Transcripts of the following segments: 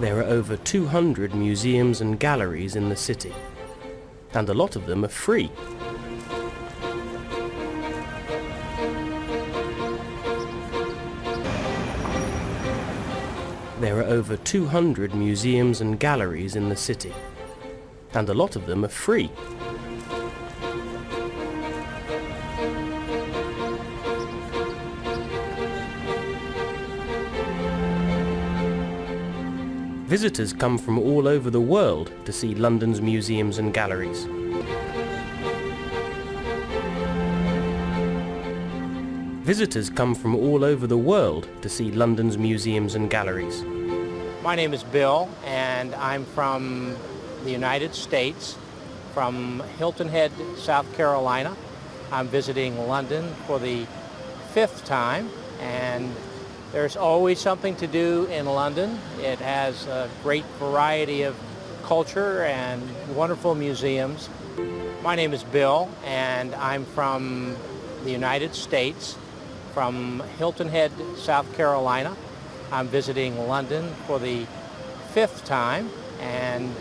There are over 200 museums and galleries in the city, and a lot of them are free. There are over 200 museums and galleries in the city, and a lot of them are free. Visitors come from all over the world to see London's museums and galleries. Visitors come from all over the world to see London's museums and galleries. My name is Bill, and I'm from the United States, from Hilton Head, South Carolina. I'm visiting London for the 5th time, and there's always something to do in London. It has a great variety of culture and wonderful museums. My name is Bill, and I'm from the United States, from Hilton Head, South Carolina. I'm visiting London for the 5th time, and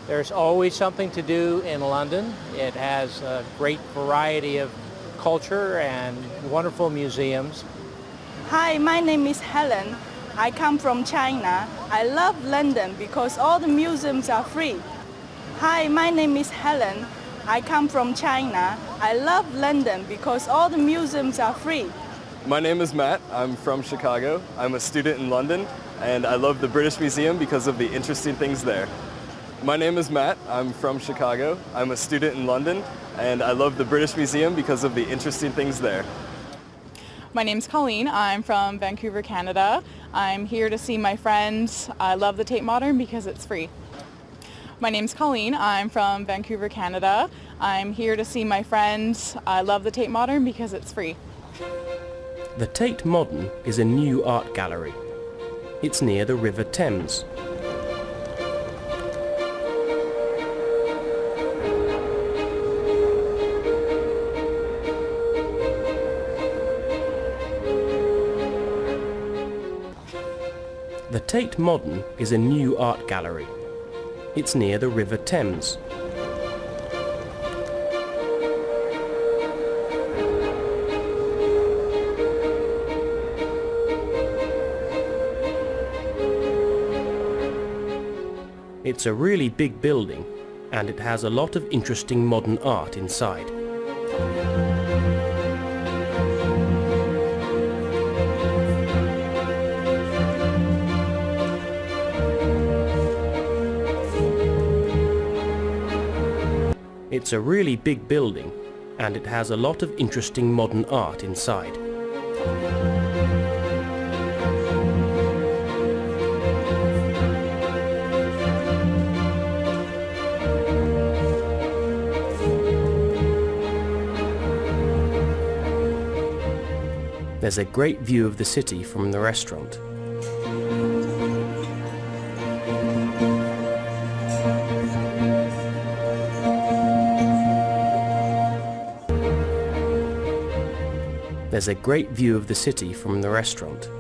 there's always something to do in London. It has a great variety of culture and wonderful museums. Hi, my name is Helen. I come from China. I love London because all the museums are free. Hi, my name is Helen. I come from China. I love London because all the museums are free. My name is Matt. I'm from Chicago. I'm a student in London, and I love the British Museum because of the interesting things there. My name is Matt. I'm from Chicago. I'm a student in London, and I love the British Museum because of the interesting things there. My name's Colleen. I'm from Vancouver, Canada. I'm here to see my friends. I love the Tate Modern because it's free. My name's Colleen. I'm from Vancouver, Canada. I'm here to see my friends. I love the Tate Modern because it's free. The Tate Modern is a new art gallery. It's near the River Thames. The Tate Modern is a new art gallery. It's near the River Thames. It's a really big building, and it has a lot of interesting modern art inside. It's a really big building, and it has a lot of interesting modern art inside. There's a great view of the city from the restaurant. There's a great view of the city from the restaurant.